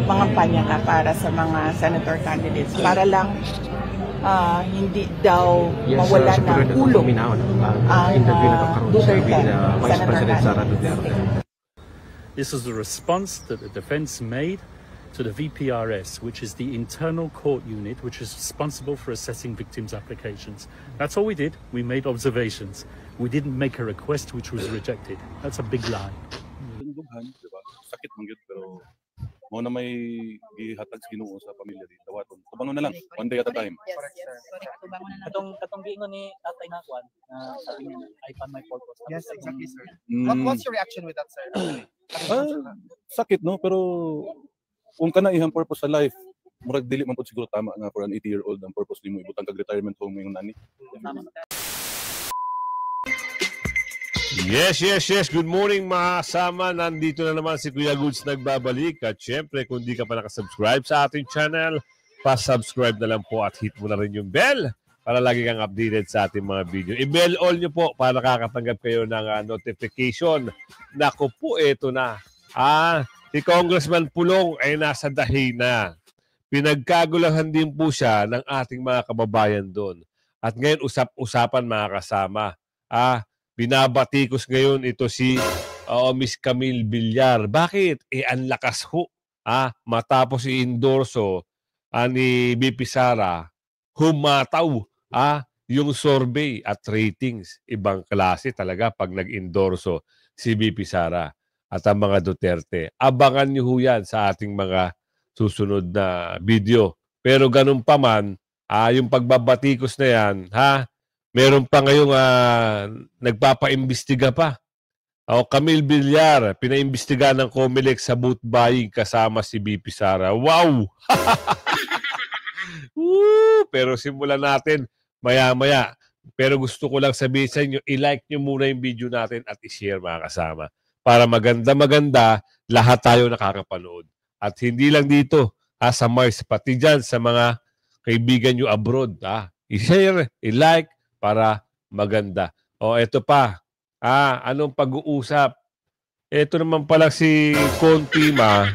mangampanya ka para sa mga senator candidates para lang hindi daw mawala ng ulo ang Duterte, Senator Duterte. This is the response that the defense made to the VPRS, which is the internal court unit which is responsible for assessing victims' applications. That's all we did. We made observations. We didn't make a request which was rejected. That's a big lie. Sakit man gyud pero mo na may gihatag sa Ginoo sa pamilya di dawaton. Tubangon na lang, one day at a time. Yes, correct. Tubangon na lang. Katong giingon ni Tatay Nakwan, sabi niya, I found my purpose. Yes, exactly, sir. Mm. What's your reaction with that, sir? Sakit no, pero kung kana ihang purpose sa life, murag dili man pud siguro tama nga for an 80-year-old ang purpose nimo ibutang kag retirement home ngayong nani. Yes. Good morning mga kasama. Nandito na naman si Kuya Goods nagbabalik. At syempre, kung di ka pa nakasubscribe sa ating channel, pa-subscribe na lang po at hit mo na rin yung bell para lagi kang updated sa ating mga video. I-bell all nyo po para nakakatanggap kayo ng notification. Naku po, eto na. Si Congressman Pulong ay nasa dahi na. Pinagkagulahan din po siya ng ating mga kababayan doon. At ngayon, usap-usapan mga kasama. Binabatikos ngayon ito si Miss Camille Villar. Bakit? Ang lakas ho. Matapos i-endorso ni BP Sara, humataw yung survey at ratings. Ibang klase talaga pag nag-endorso si BP Sara at ang mga Duterte. Abangan niyo ho yan sa ating mga susunod na video. Pero ganun pa man, yung pagbabatikos na yan, meron pa ngayong nagpapaimbestiga pa. Camille Villar, pinaimbestiga ng COMELEC sa vote buying kasama si BP Sara. Wow! Pero simulan natin maya-maya. Pero gusto ko lang sabihin sa inyo, i-like nyo muna yung video natin at i-share mga kasama. Para maganda-maganda, lahat tayo nakakapanood. At hindi lang dito, sa Mars, pati dyan sa mga kaibigan nyo abroad. I-share, i-like, para maganda. Ito pa. Anong pag-uusap? Ito naman pala si Contina.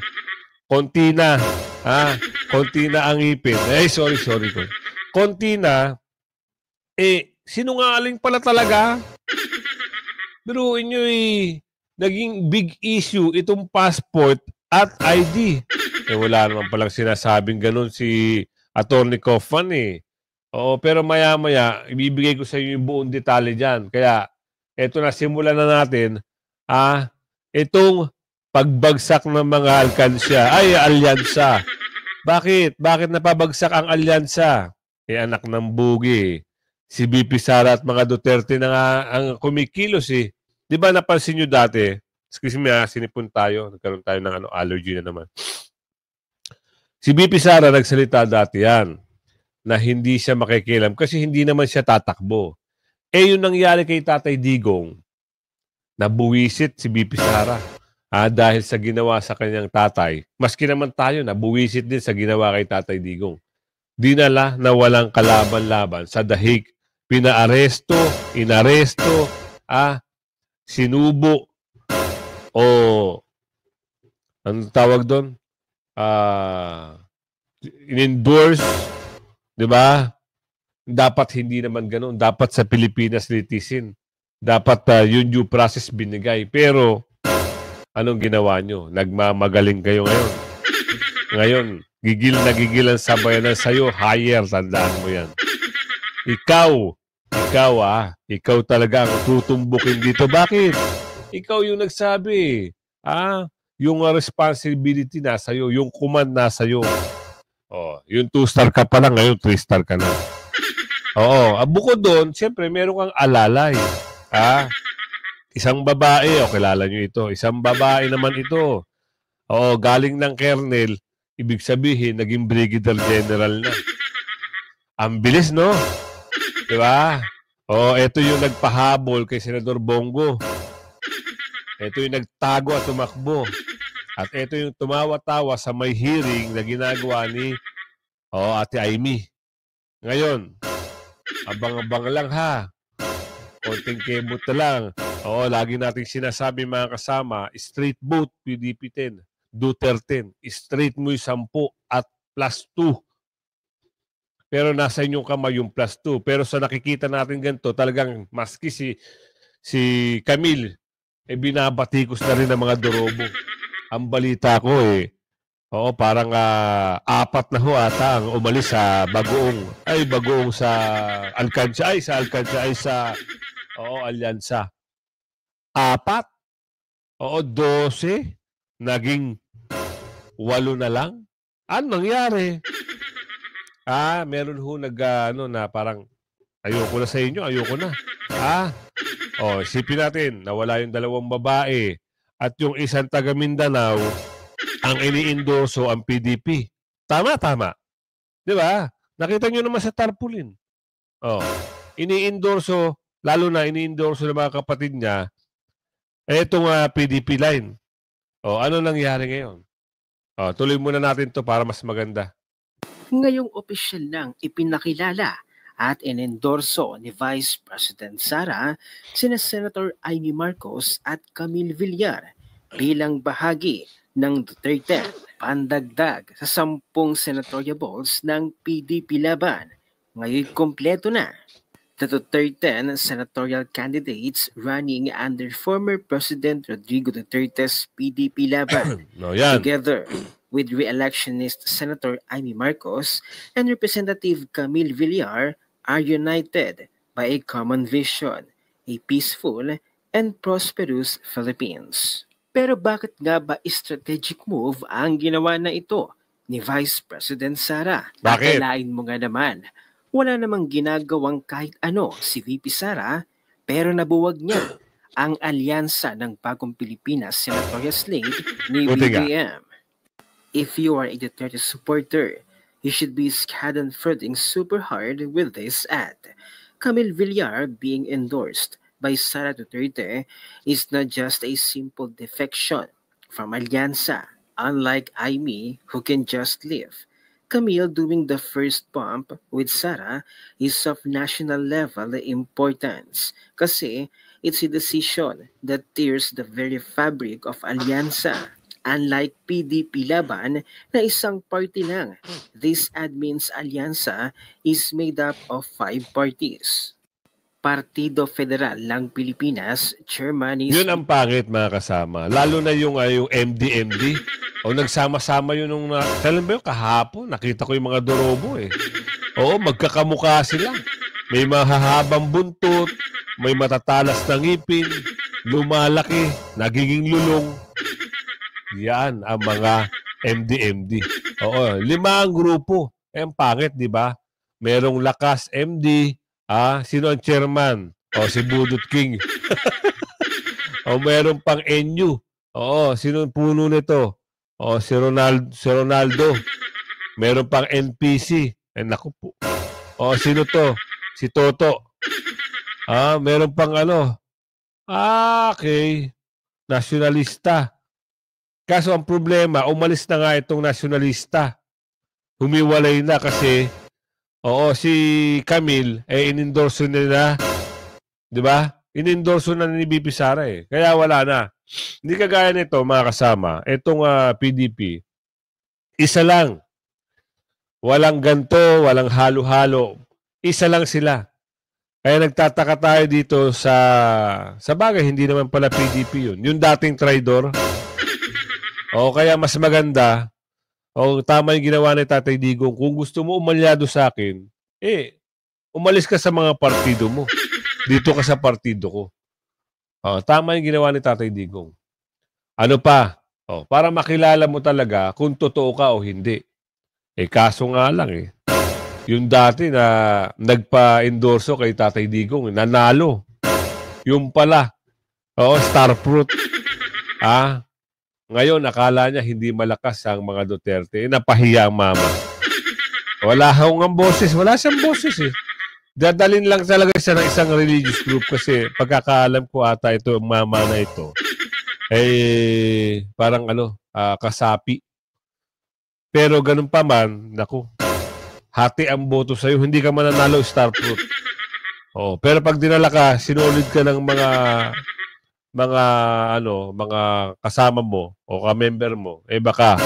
Contina ang ipin. Sorry. Contina, sinungaling pala talaga. Pero inyo naging big issue itong passport at ID. Wala naman palang sinasabing ganun si Atty. Kaufman pero maya-maya, ibibigay ko sa inyo yung buong detalye dyan. Kaya, eto na, simulan na natin. Itong pagbagsak ng mga alyansa. Bakit? Bakit napabagsak ang alyansa? Anak ng bugi. Si BP Sara at mga Duterte na nga ang kumikilos Di ba napansin nyo dati? Excuse me sinipon tayo. Nagkaroon tayo ng allergy na naman. Si BP Sara nagsalita dati yan na hindi siya makikialam kasi hindi naman siya tatakbo. Yung nangyari kay Tatay Digong, nabuwisit si BP Sara dahil sa ginawa sa kanyang tatay. Maski naman tayo, nabuwisit din sa ginawa kay Tatay Digong. Dinala na walang kalaban-laban sa dahig. Pinaaresto, inaresto, sinubo, anong tawag doon? In-endorse. Diba? Dapat hindi naman ganoon. Dapat sa Pilipinas litisin. Dapat yung due process binigay. Pero, anong ginawa nyo? Nagmamagaling kayo ngayon. Ngayon, gigil na gigil ang sabayanan sa'yo. Higher, tandaan mo yan. Ikaw talaga ang tutumbukin dito. Bakit? Ikaw yung nagsabi. Yung responsibility nasa'yo. Yung command nasa'yo. Yung 2-star ka pa lang, ngayon 3-star ka na. Bukod doon, siyempre, meron kang alalay. Isang babae, kilala nyo ito. Isang babae naman ito. Galing ng Colonel, ibig sabihin, naging Brigadier General na. Ang bilis, no? Diba? Ito yung nagpahabol kay Senador Bongo. Ito yung nagtago at tumakbo. At ito yung tumawa-tawa sa may hearing na ginagawa ni Ate Amy. Ngayon, abang-abang lang konting kemot na lang. Lagi nating sinasabi mga kasama, straight vote, PDP 10. Duterte. Straight mo yung 10 at plus 2. Pero nasa inyong kamay yung plus 2. Pero sa nakikita natin ganito, talagang maski si Camille, binabatikos na rin ng mga Dorobo. Ang balita ko parang 4 na ho ata ang umalis sa Bagoong sa Alcanza, Alyansa. 4? 12? Naging 8 na lang? Ano nangyari? Meron ho na parang ayoko na sa inyo, ayoko na. Isipin natin, nawala yung 2 babae at yung isang taga Mindanao ang ini-endorso ang PDP. Tama. Di ba? Nakita nyo naman sa tarpaulin. Ini-endorso, lalo na ini-endorso ng mga kapatid niya, etong PDP line. Ano nangyari ngayon? Tuloy muna natin to para mas maganda. Ngayong opisyal nang ipinakilala at inendorso ni Vice President Sara sina Senator Amy Marcos at Camille Villar bilang bahagi ng Duterte, pandagdag sa 10 senatoriables ng PDP laban. Ngayon kompleto na. The Duterte senatorial candidates running under former President Rodrigo Duterte's PDP laban, together with re-electionist Senator Amy Marcos and Representative Camille Villar, are united by a common vision, a peaceful and prosperous Philippines. Pero bakit nga ba strategic move ang ginawa na ito ni Vice President Sara? Bakit? Akalain mo nga naman, wala namang ginagawang kahit ano si VP Sara, pero nabuwag niya ang alyansa ng Bagong Pilipinas senatorial slate ni BBM. If you are a Duterte supporter, you should be schadenfreudig super hard with this ad. Camille Villar being endorsed by Sara Duterte is not just a simple defection from Alyansa, unlike Amy who can just leave. Camille doing the first bump with Sara is of national level importance kasi it's a decision that tears the very fabric of Alyansa. Unlike PDP laban na isang party lang, this admin's Alyansa is made up of 5 parties. Partido Federal ng Pilipinas, Chairman is... Yun ang pangit mga kasama. Lalo na yung MD-MD. Nagsama-sama yun nung... Kailan ba yun? Kahapon. Nakita ko yung mga Dorobo magkakamukha sila. May mahahabang buntot, may matatalas na ngipin, lumalaki, nagiging lulong. Yan ang mga MD-MD. 5 ang grupo. Ang pangit, di ba? Merong Lakas MD. Sino ang chairman? Si Budot King. Meron pang NU. Sino ang puno nito? Si Ronaldo. Meron pang NPC. Naku po. Sino to? Si Toto. Meron pang okay. Nasyonalista. Kaso ang problema, umalis na nga itong nasyonalista. Humiwalay na kasi si Camille inendorso nila, 'di ba? Inendorso na ni BP Sara Kaya wala na. Hindi kagaya nito mga kasama, itong PDP. Isa lang. Walang ganto, walang halo-halo. Isa lang sila. Kaya nagtataka tayo dito sa bagay, hindi naman pala PDP yun. Yung dating traidor. Kaya mas maganda, tama yung ginawa ni Tatay Digong. Kung gusto mo umalyado sa akin, umalis ka sa mga partido mo. Dito ka sa partido ko. Tama yung ginawa ni Tatay Digong. Ano pa? Para makilala mo talaga kung totoo ka o hindi. Kaso nga lang yung dati na nagpa-endorso kay Tatay Digong, nanalo. Yung pala, star fruit. Ngayon, akala niya hindi malakas ang mga Duterte. Napahiya ang mama. Wala ang boses. Wala siyang boses Dadalin lang talaga siya ng isang religious group kasi pagkakaalam ko ata ito, ang mama na ito, parang kasapi. Pero ganun pa man, naku, hati ang boto sa'yo, hindi ka mananalo star fruit. Pero pag dinala ka, sinulid ka ng mga mga mga kasama mo o ka-member mo, baka.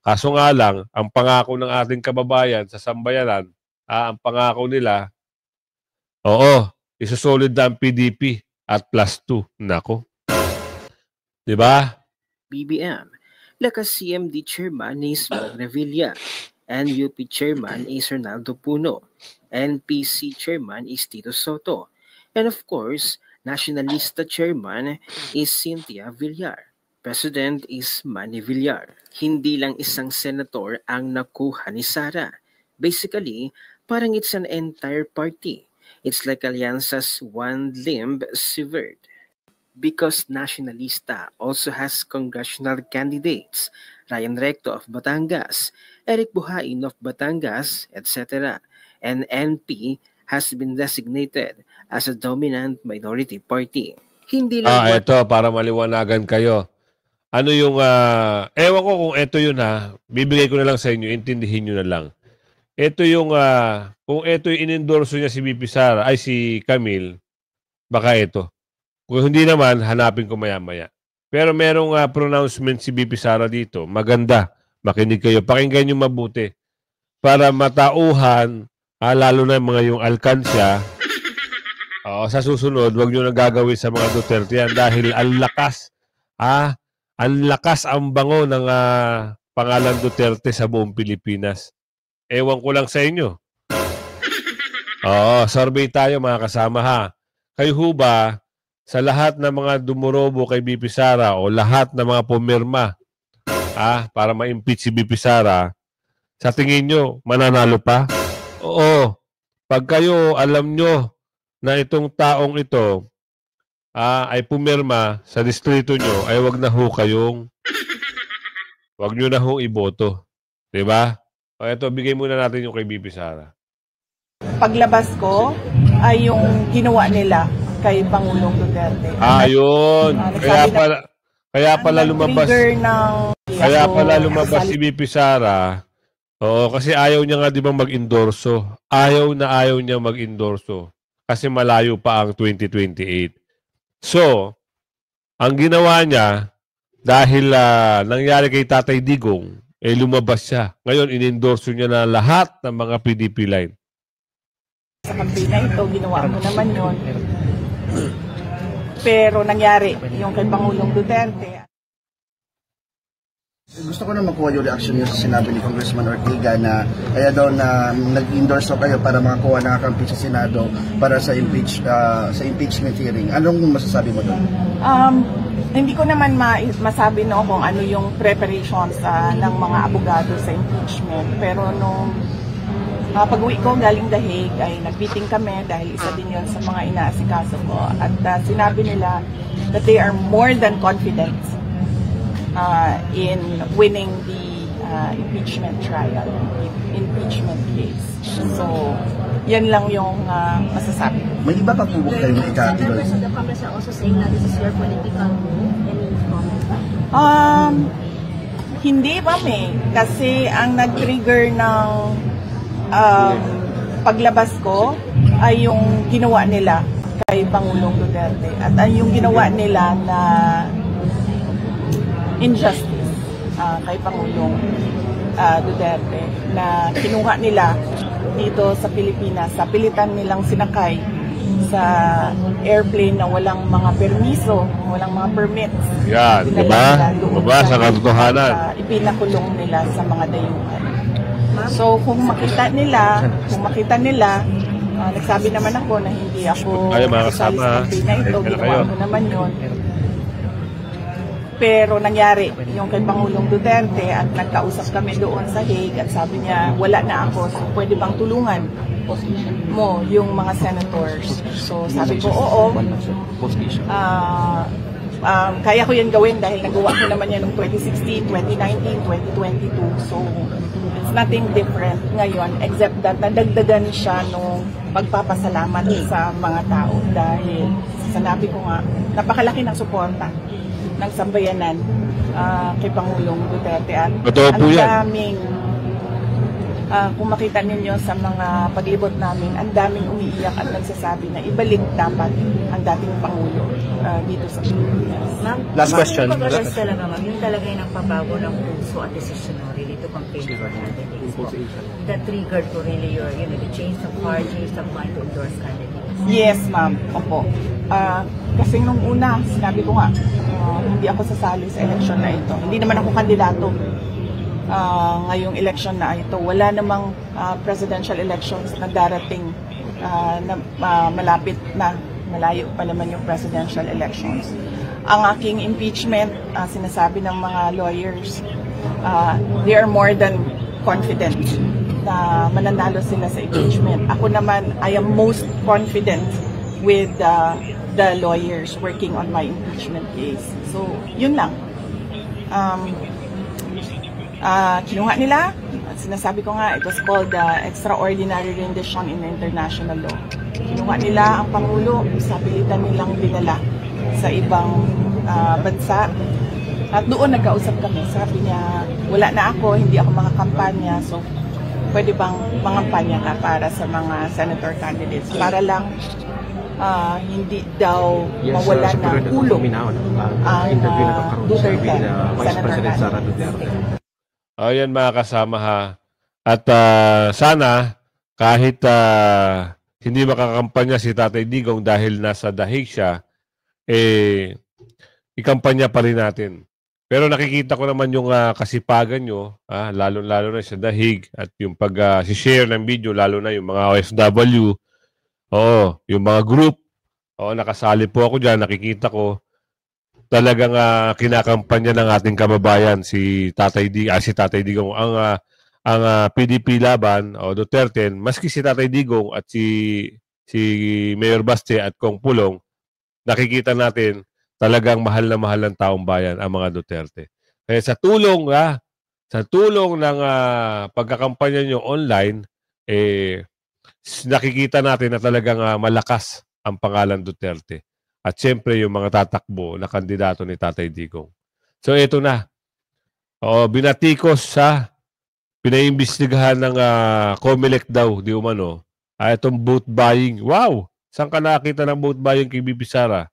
Kaso nga lang, ang pangako ng ating kababayan sa sambayanan, ang pangako nila, oo, isusolid na ang PDP at +2. Nako. Diba? BBM, lakas CMD Chairman is Mag Revilla, NUP Chairman is Ronaldo Puno, NPC Chairman is Tito Soto, and of course, Nationalista Chairman is Cynthia Villar. President is Manny Villar. Hindi lang isang senator ang nakuha ni Sara. Basically, parang it's an entire party. It's like Alianza's one limb severed. Because Nationalista also has congressional candidates, Ryan Recto of Batangas, Eric Buhain of Batangas, etc. And NP has been designated as a dominant minority party. Hindi lang ito, para maliwanagan kayo. Ano yung, ewan ko kung ito yun bibigay ko na lang sa inyo, intindihin nyo na lang. Ito yung, kung ito yung inendorso niya si BP Sara, ay si Camille, baka ito. Kung hindi naman, hanapin ko maya-maya. Pero merong pronouncement si BP Sara dito, maganda, makinig kayo, pakinggan nyo mabuti, para matauhan, lalo na yung alkansya, sa susunod, huwag nyo nang gagawin sa mga Duterte yan dahil ang lakas, ang bango ng pangalan Duterte sa buong Pilipinas. Ewan ko lang sa inyo. Survey tayo mga kasama Kayo ho ba, sa lahat ng mga dumurobo kay BP Sara o lahat ng mga pumirma para ma-impeach si BP Sara, sa tingin nyo, mananalo pa? Oo. Pag kayo alam nyo na itong taong ito ay pumirma sa distrito nyo, ay wag na ho kayong wag nyo na ho iboto. Diba? O ito, bigay muna natin yung kay BP Sara. Paglabas ko ay yung ginawa nila kay Pangulong Duterte. Yun. Kaya pala lumabas. Kaya pala lumabas si BP Sara. Oo, kasi ayaw niya nga 'di ba mag-endorso. Ayaw niya mag-endorso kasi malayo pa ang 2028. So, ang ginawa niya dahil nangyari kay Tatay Digong, lumabas siya. Ngayon inendorso niya na lahat ng mga PDP line. Sa campaign na ito, ginawa mo naman yun. Pero nangyari yung kay Pangulong Duterte. Gusto ko na makuha yung reaction niyo sa sinabi ni Congressman Ortiga na kaya daw na nag-endorse kayo para makakuha nakakampi sa Senado para sa impeachment hearing. Anong masasabi mo doon? Hindi ko naman masabi kung ano yung preparations ng mga abogado sa impeachment. Pero nung pag-uwi ko galing The Hague ay nag-meeting kami dahil isa din yun sa mga inaasikaso ko. At sinabi nila that they are more than confident in winning the impeachment trial, impeachment case. So, yan lang yung masasabi. May iba pa po kayo na ikatilo? Members of the Congress are also saying that this is your political move. Any comment? Hindi ba kasi ang nag-trigger ng paglabas ko ay yung ginawa nila kay Pangulong Duterte at yung ginawa nila na injustice kay Pangulong Duterte na kinuha nila dito sa Pilipinas, sa pilitan nilang sinakay sa airplane na walang mga permiso, walang mga permits. Yan, diba? Diba sa katotohanan? Ipinakulong nila sa mga dayuhan. So kung makita nila, nagsabi naman ako na hindi ako kasali sa campaign na ito, ginawa ko naman yun. Pero nangyari yung kay Pangulong Duterte at nagkausap kami doon sa Hague at sabi niya wala na ako, so pwede bang tulungan mo yung mga senators? So sabi ko oo, kaya ko yan gawin dahil nagawa ko naman yan noong 2016, 2019, 2022. So it's nothing different ngayon except that nadagdagan siya nung pagpapasalamat sa mga tao dahil sanabi ko nga napakalaki ng suporta ng sambayanan kay Pangulong Duterte at ang daming Kung makita ninyo sa mga paglibot namin, ang daming umiiyak at nagsasabi na ibalik dapat ang dating Pangulo dito sa Pilipinas. Ma'am, Last question. pag-address talaga, ma'am, yung talaga yung nagpabago ng puso at desisyon mo really to campaign for candidates po. That triggered to really your, the change of heart, change of mind to endorse candidates. Yes, ma'am. Opo. Kasi nung una, sinabi ko nga, hindi ako sasali sa election na ito. Hindi naman ako kandidato ngayong election na ito. Wala namang presidential elections na darating na malapit na. Malayo pa naman yung presidential elections. Ang aking impeachment, sinasabi ng mga lawyers, they are more than confident na mananalo sila sa impeachment. Ako naman, I am most confident with the lawyers working on my impeachment case. So, yun lang. Kinuha nila, sinasabi ko nga, it was called extraordinary rendition in international law. Kinuha nila ang Pangulo, sa pilitan nilang dinala sa ibang bansa. At doon nagkausap kami, sabi niya, wala na ako, hindi ako makakampanya, so pwede bang mangampanya ka para sa mga senator candidates para lang hindi daw mawala ng ulo ang Duterte, Senator Duterte. Ayan mga kasama ha. At sana kahit hindi makakampanya si Tatay Digong dahil nasa dahig siya, ikampanya pa rin natin. Pero nakikita ko naman yung kasipagan nyo, lalo na sa dahig at yung pag-share ng video, lalo na yung mga OFW, yung mga group, nakasali po ako dyan, nakikita ko, talagang kinakampanya ng ating kababayan si Tatay Digong ang PDP laban o Duterte, maski si Tatay Digong at si Mayor Baste at Kong Pulong, nakikita natin talagang mahal na mahal ng taong bayan ang mga Duterte. Kaya sa tulong ng pagkakampanya nyo online, nakikita natin na talagang malakas ang pangalan Duterte. At siyempre yung mga tatakbo na kandidato ni Tatay Digong. So ito na. Binatikos sa pinaimbestigahan ng COMELEC daw, di umano. Itong vote buying. Wow! Saan ka nakita ng vote buying kay Bibi Sara?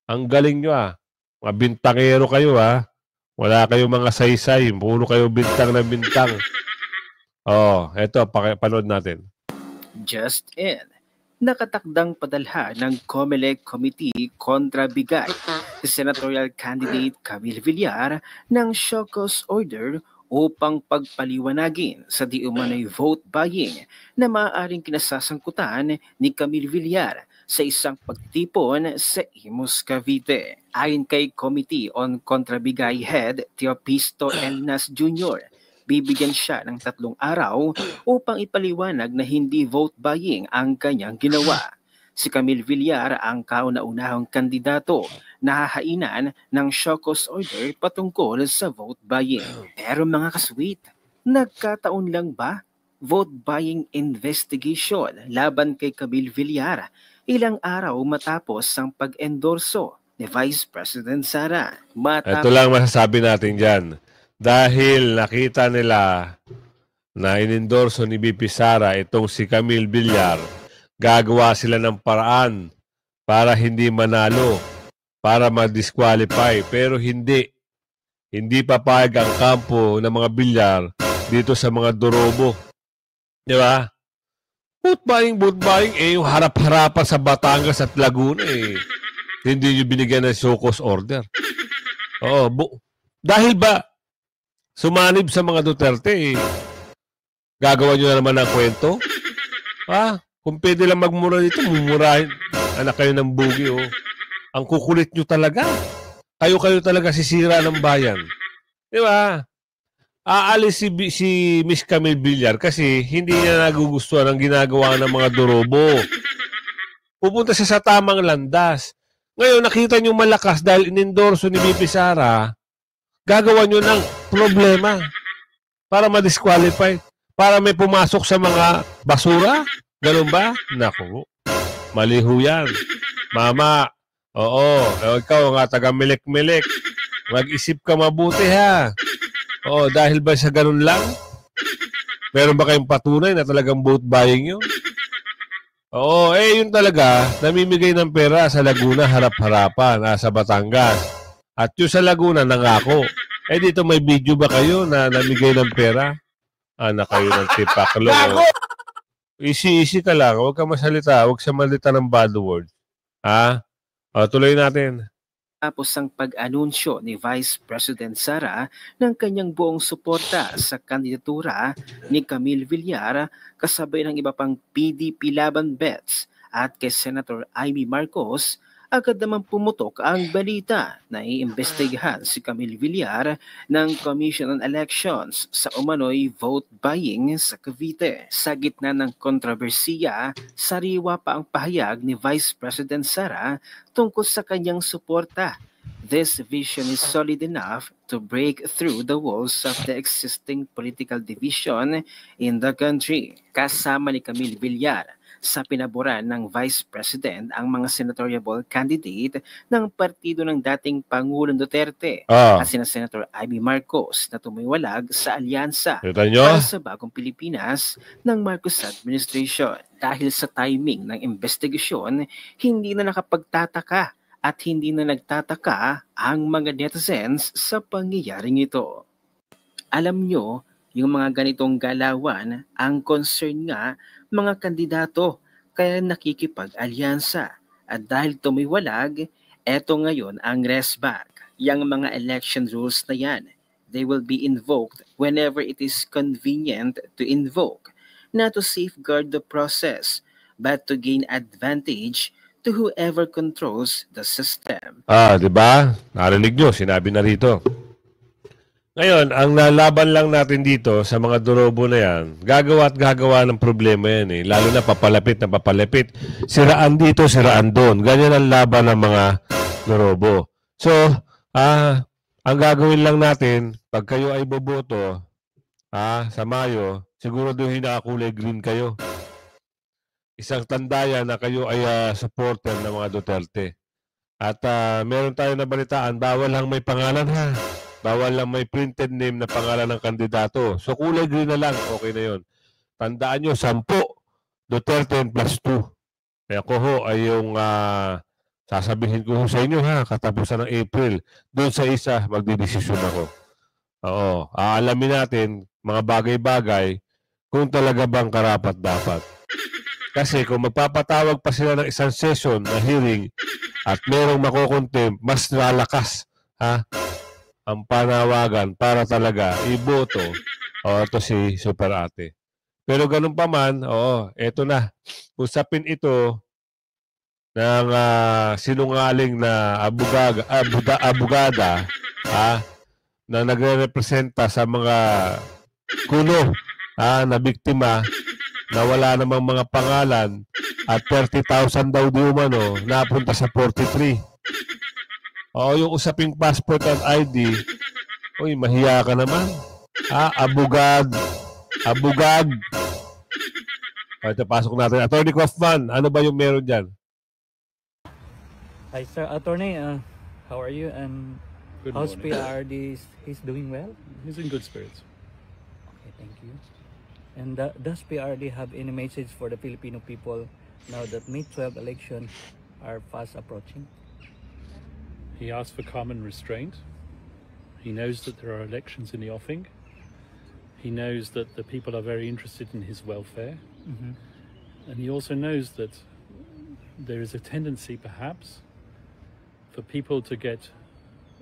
Ang galing nyo Mga bintangero kayo Wala kayong mga saysay. Puro kayo bintang na bintang. Eto, panood natin. Just in. Nakatakdang padalha ng COMELEC Committee kontra Bigay si senatorial candidate Camille Villar ng show cause order upang pagpaliwanagin sa di umano'y vote buying na maaaring kinasasangkutan ni Camille Villar sa isang pagtitipon sa Imus, Cavite. Ayon kay Committee on Contra Bigay Head Teopisto Elnas Jr., bibigyan siya ng 3 araw upang ipaliwanag na hindi vote buying ang kanyang ginawa. Si Camille Villar ang kauna-unahang kandidato na hahainan ng show cause order patungkol sa vote buying. Pero mga kasweet, nagkataon lang ba vote buying investigation laban kay Camille Villar ilang araw matapos ang pag-endorso ni Vice President Sara? Ito lang masasabi natin dyan. Dahil nakita nila na inendorso ni BP Sara itong si Camille Villar, gagawa sila ng paraan para hindi manalo, para ma-disqualify. Pero hindi papayag ang kampo ng mga Villar dito sa mga Dorobo. Di ba? Vote buying, yung harap-harapan sa Batangas at Laguna hindi nyo binigyan ng show cause order. Dahil ba sumanib sa mga Duterte, gagawa nyo na naman ng kwento? Kung pwede lang magmura dito, mumurahin. Anak kayo ng bugi, Ang kukulit nyo talaga. Kayo talaga sisira ng bayan. Di ba? Aalis si Miss Camille Villar kasi hindi niya nagugustuhan ang ginagawa ng mga Dorobo. Pupunta siya sa tamang landas. Ngayon, nakita nyo malakas dahil inendorso ni BP Sara, gagawa nyo ng problema para ma-disqualify, para may pumasok sa mga basura. Ganun ba? Naku, mali ho yan. Mama, ikaw nga taga-milik-milik. Mag-isip ka mabuti dahil ba sa ganun lang? Meron ba kayong patunay na talagang vote buying yun? Oo, yun talaga, namimigay ng pera sa Laguna harap-harapan, sa Batangas. At yung sa Laguna, nangako. Dito may video ba kayo na namigay ng pera? Na kayo ng tipaklo. Easy ka lang, huwag ka masalita, huwag siya malita ng bad words. Tuloy natin. Tapos ang pag-anunsyo ni Vice President Sara ng kanyang buong suporta sa kandidatura ni Camille Villar kasabay ng iba pang PDP laban bets at kay Senator Amy Marcos, agad naman pumutok ang balita na iimbestigahan si Camille Villar ng Commission on Elections sa umano'y vote buying sa Cavite. Sa gitna ng kontrobersiya, sariwa pa ang pahayag ni Vice President Sara tungkol sa kanyang suporta. This vision is solid enough to break through the walls of the existing political division in the country. Kasama ni Camille Villar sa pinaboran ng Vice President ang mga senatorial candidate ng partido ng dating Pangulong Duterte at sina Senator Amy Marcos na tumiwalag sa alyansa para sa bagong Pilipinas ng Marcos administration. Dahil sa timing ng investigasyon, hindi na nakapagtataka at hindi na nagtataka ang mga netizens sa pangyayaring ito. Alam nyo, yung mga ganitong galawan, ang concern nga mga kandidato kaya nakikipag-alyansa. At dahil tumiwalag, eto ngayon ang resback. Yang mga election rules na yan, they will be invoked whenever it is convenient to invoke, not to safeguard the process, but to gain advantage to whoever controls the system. Diba? Narinig nyo, sinabi na rito. Ngayon, ang nalaban lang natin dito sa mga durobo na yan, gagawa at gagawa ng problema yan Lalo na papalapit. Siraan dito, siraan doon. Ganyan ang laban ng mga durobo. So, ang gagawin lang natin, pag kayo ay boboto, sa Mayo, siguro doon nakakulay green kayo. Isang tandaya na kayo ay supporter ng mga Duterte. At meron tayo na balitaan, bawal lang may pangalan Bawal lang may printed name na pangalan ng kandidato. So kulay green na lang, okay na yun. Tandaan nyo, 10 Duterte plus 2. Kaya ko ay yung sasabihin ko sa inyo katapusan ng April. Doon sa isa, magdidesisyon ako. Aalamin natin mga bagay-bagay kung talaga bang karapat-dapat. Kasi kung magpapatawag pa sila ng isang session na hearing at merong makukontempt, mas lalakas ang panawagan para talaga iboto ito si Super Ate. Pero ganun pa man, eto na. Usapin ito ng sinungaling na abogada na nagre-representa sa mga kuno na biktima na wala namang mga pangalan at 30,000 daw di umano napunta sa 43. Yung usaping passport and ID, mahiya ka naman. Abogad. Ito, pasok natin. Attorney Kaufman, ano ba yung meron dyan? Hi sir, attorney, how are you? And Good how's morning. PRD? He's doing well? He's in good spirits. Okay, thank you. And does PRD have any message for the Filipino people now that May 12 elections are fast approaching? He asked for calm and restraint. He knows that there are elections in the offing. He knows that the people are very interested in his welfare. And he also knows that there is a tendency, perhaps, for people to get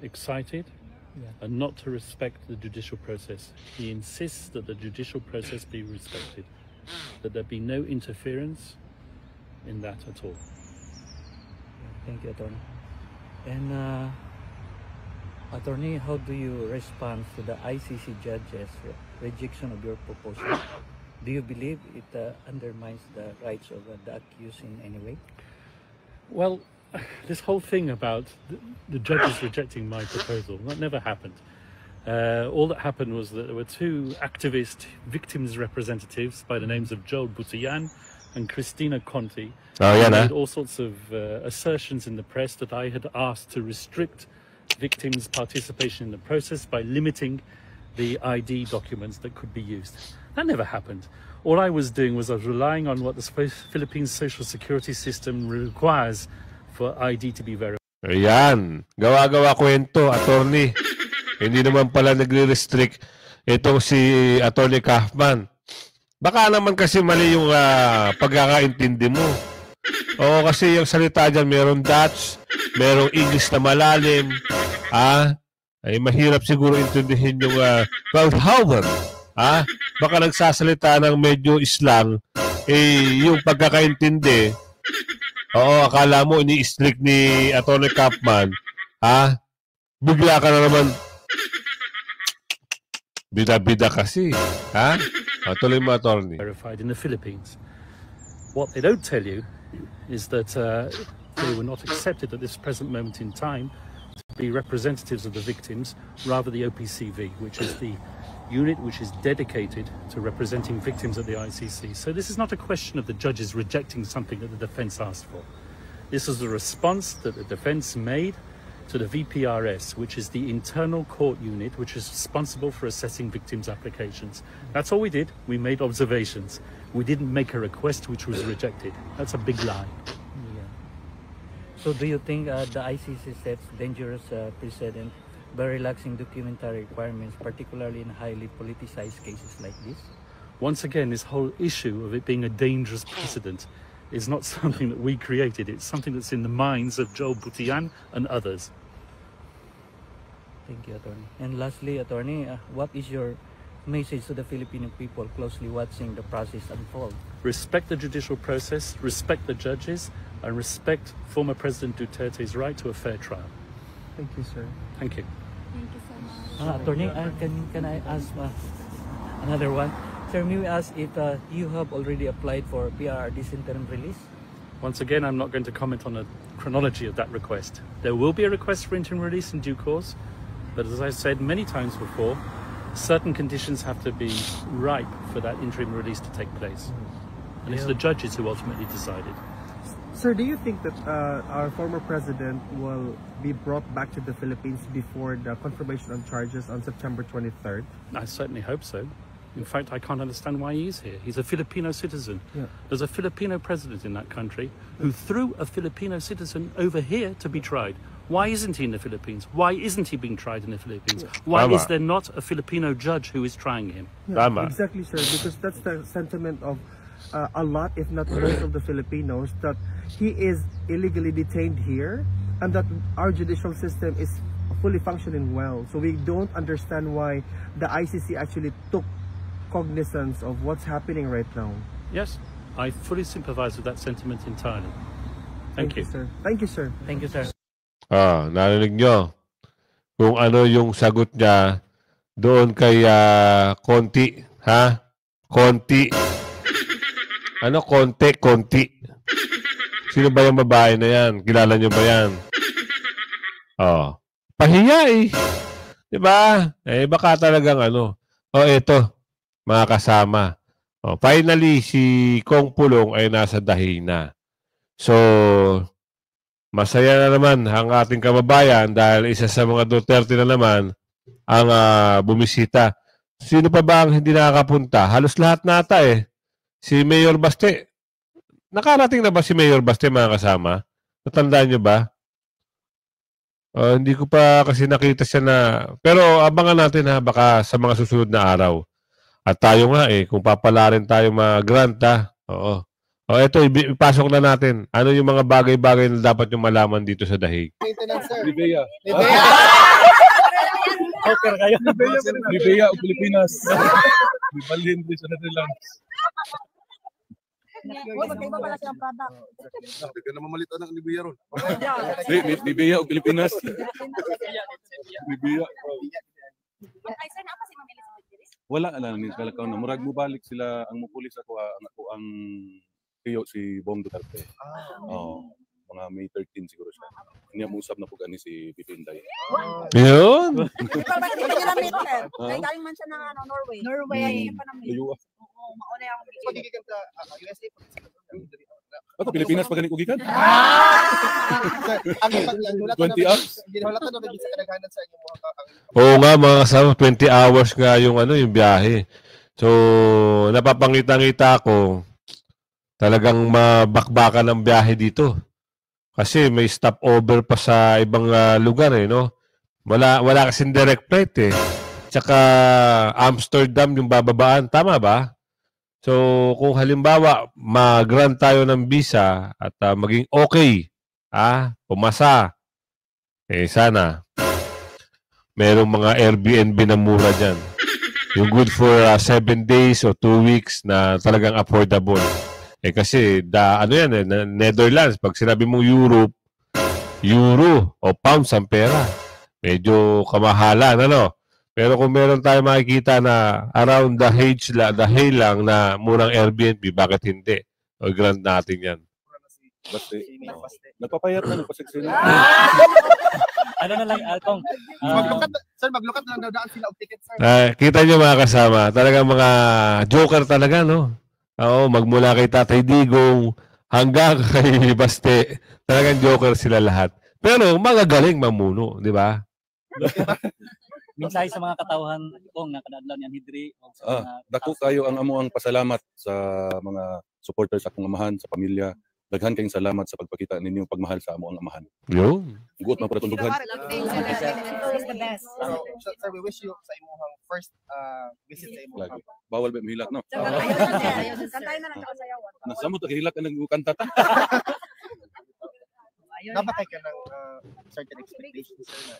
excited and not to respect the judicial process. He insists that the judicial process be respected, that there be no interference in that at all. Thank you, attorney. And attorney, how do you respond to the ICC judge's rejection of your proposal? Do you believe it undermines the rights of the accused in any way? Well, this whole thing about the judges rejecting my proposal, that never happened. All that happened was that there were two activist victims representatives by the names of Joel Butayan and Christina Conti made all sorts of assertions in the press that I had asked to restrict victims' participation in the process by limiting the ID documents that could be used. That never happened. All I was doing was I was relying on what the Philippine social security system requires for ID to be verified. Ayan. Gawa-gawa kwento, attorney. Hindi naman pala nagre-restrict itong si Attorney Kaufman. Baka naman kasi mali yung pagkakaintindi mo. Oo, kasi yung salita dyan, merong Dutch, merong English na malalim. Ay mahirap siguro intindihin yung Waldhausen. Baka nagsasalita ng medyo slang, yung pagkakaintindi, oo, akala mo ini-strict ni Attorney Kaufman, bigla ka na naman, bida-bida kasi, tuloy mo, Attorney. Verified in the Philippines. What they don't tell you is that they were not accepted at this present moment in time to be representatives of the victims, rather the OPCV, which is the unit which is dedicated to representing victims at the ICC. So this is not a question of the judges rejecting something that the defense asked for. This is the response that the defense made to the VPRS, which is the internal court unit which is responsible for assessing victims' applications. That's all we did. We made observations. We didn't make a request which was rejected. That's a big lie. Yeah. So do you think the ICC sets dangerous precedent by relaxing documentary requirements, particularly in highly politicized cases like this? Once again, this whole issue of it being a dangerous precedent is not something that we created. It's something that's in the minds of Joel Butian and others. Thank you, Attorney. And lastly, Attorney, what is your message to the Filipino people closely watching the process unfold? Respect the judicial process, respect the judges, and respect former President Duterte's right to a fair trial. Thank you, sir. Thank you. Thank you so much. Attorney, can I ask another one? Sir, may we ask if you have already applied for PRRD's interim release? Once again, I'm not going to comment on the chronology of that request. There will be a request for interim release in due course, but as I've said many times before, certain conditions have to be ripe for that interim release to take place. And it's the judges who ultimately decided. Sir, do you think that our former president will be brought back to the Philippines before the confirmation of charges on September 23rd? I certainly hope so. In fact, I can't understand why he is here. He's a Filipino citizen. Yeah. There's a Filipino president in that country who threw a Filipino citizen over here to be tried. Why isn't he in the Philippines? Why isn't he being tried in the Philippines? Why is there not a Filipino judge who is trying him? Yeah, exactly, sir, because that's the sentiment of a lot, if not most of the Filipinos, that he is illegally detained here and that our judicial system is fully functioning well. So we don't understand why the ICC actually took cognizance of what's happening right now. Yes, I fully sympathize with that sentiment entirely. Thank you. Sir. Thank you, sir. Thank you, sir. Narinig nyo kung ano yung sagot niya doon kay Konti. Konti. Ano? Konti. Sino ba yung babae na yan? Kilala nyo ba yan? Pahiya eh. Diba? Baka talagang ano. Eto. Mga kasama. Finally, si Kong Pulong ay nasa dahi na. So, masaya na naman ang ating kababayan dahil isa sa mga Duterte na naman ang bumisita. Sino pa ba ang hindi nakakapunta? Halos lahat nata eh. Si Mayor Baste. Nakarating na ba si Mayor Baste, mga kasama? Natandaan nyo ba? Hindi ko pa kasi nakita siya na... Pero abangan natin baka sa mga susunod na araw. At tayo nga kung papalarin tayo mag-grant Oo. Ito, ipasok na natin. Ano yung mga bagay-bagay na dapat yung malaman dito sa dahig? Maintenance, sir. Libya. Okay kayo. Libya o Pilipinas. Balhin din sa Netherlands. Hindi ka na mamalito ng Libya ron. Libya o Pilipinas. Libya. Wala lang ni kalakaw na murag mo balik sila ang mupulis ako ang tiyo si Bong Duterte. Mga May 13 siguro siya. Niya mo usab na pug ani si Pipinday. Yun. Kay galing man siya ng Norway. Norway ay pa naman. Oo, mauna yung USA. Ako, Pilipinas pa ganit kugikan? Sir, ang 20 hours? Ginawalatan na naging sa kadaghanan sa inyo mga Oo nga mga kasama, 20 hours nga yung yung biyahe. So, napapangita-ngita ko, talagang mabakbakan ang biyahe dito. Kasi may stopover pa sa ibang lugar no? Wala kasing direct flight Tsaka Amsterdam yung bababaan, tama ba? So, kung halimbawa, mag-grant tayo ng visa at maging okay, pumasa, sana, merong mga Airbnb na mura dyan. Yung good for 7 days o 2 weeks na talagang affordable. Kasi, Netherlands, pag sinabi mong euro o pounds ang pera, medyo kamahalan, Pero kung meron tayo makikita na around the hay lang na murang Airbnb, bakit hindi? O grant natin yan. Basta, nagpapayat na, nagpasiksina. Ano na lang, Alcong? maglukat na lang daw daan sila og ticket, sir. Kita nyo mga kasama, talagang mga joker talaga, no? Oo, magmula kay Tatay Digong hanggang kay Baste, talagang joker sila lahat. Pero magagaling mamuno, di ba? Mensahe sa mga katauhan kung nakadadlaw ni Hidri. Dako kayo ang amuang pasalamat sa mga supporters sa akong amahan, sa pamilya. Daghan kayong salamat sa pagpakita ninyong pagmahal sa amuang amahan. Yun. Guot man para tundughan. Sir, we wish you sa imong first visit sa imong Lagi. Bawal ba mahilak, no? Kantay na lang ako sayaw. Nasamo ta kahilak ka nagkanta ta. Napatay ka ng certain expectations, sir, na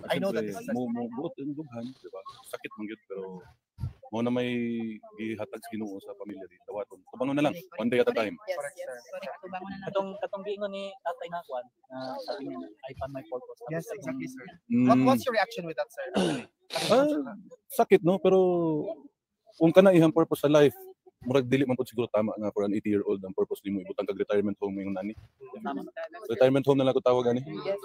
I know that this is mo buot ang dughan, di ba? Sakit man gyud pero mo na may gihatag sa Ginoo sa pamilya dito. Tawaton. Tubangon na lang, one day at a time. correct, sir. Katong giingon ni Tatay Nakwan, sabi niya, I found my purpose. Yes, exactly, sir. Mm, What's your reaction with that, sir? sakit no, pero kung kana ihang purpose sa life, murag dili man pud siguro tama nga for an 80-year-old ang purpose nimo ibutang kag retirement home ngayon nani. Retirement home na lang ko tawag ani. Yes,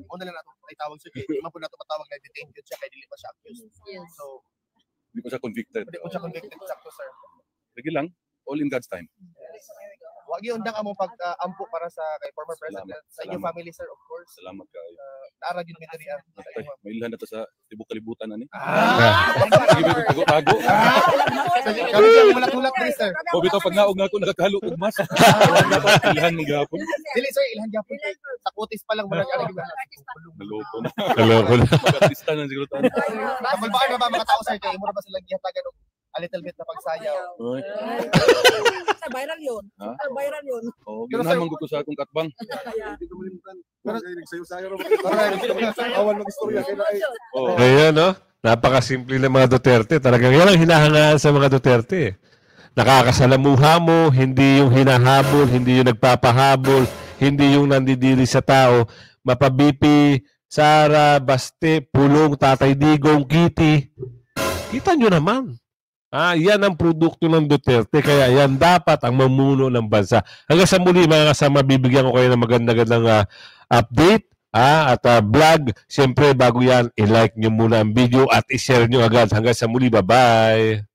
una lang nato itawag sir, di man po nato matawag na detained yun siya kay dili pa siya accused. So, Di pa siya convicted. di po siya convicted sakto, sir. Sige lang, all in God's time. Wag gyud undang among pag-ampo para sa kay former president sa inyong Salamat. family, sir, of course. Salamat kayo. Naara gyud mi diri ang Tay, may ilhan na to sa tibok kalibutan ani. Sige, Tago. kami gyud mulat-mulat diri, sir. O bitaw pag naog na ako nakakahalo og mas. Ilhan ng gapon. Dili, sir, ilhan gyapon kay sa kutis pa lang murag ari gyud. Naloko na. Kaloko na. Artista na siguro tayo. Kamalbaan na ba mga tao, sir, kay mura ba sila gihatagan og a little bit na pagsayaw. Oy. Sa viral yun. Ha? Sa viral yun. Oh, ginahan man ko sa akong katbang. Awal mag-istorya kay Oh. Ayan, no? Napakasimple ng mga Duterte. Talagang yan ang hinahangaan sa mga Duterte. Nakakasalamuha mo, hindi yung hinahabol, hindi yung nagpapahabol, hindi yung nandidiri sa tao. Mapabipi, Sara, Baste, Pulong, Tatay Digong, Kitty. Kita nyo naman. Yan ang produkto ng Duterte. Kaya yan dapat ang mamuno ng bansa. Hanggang sa muli mga kasama, bibigyan ko kayo ng magandang update at vlog. Siyempre, bago yan, i-like nyo muna ang video at i-share nyo agad. Hanggang sa muli, bye-bye!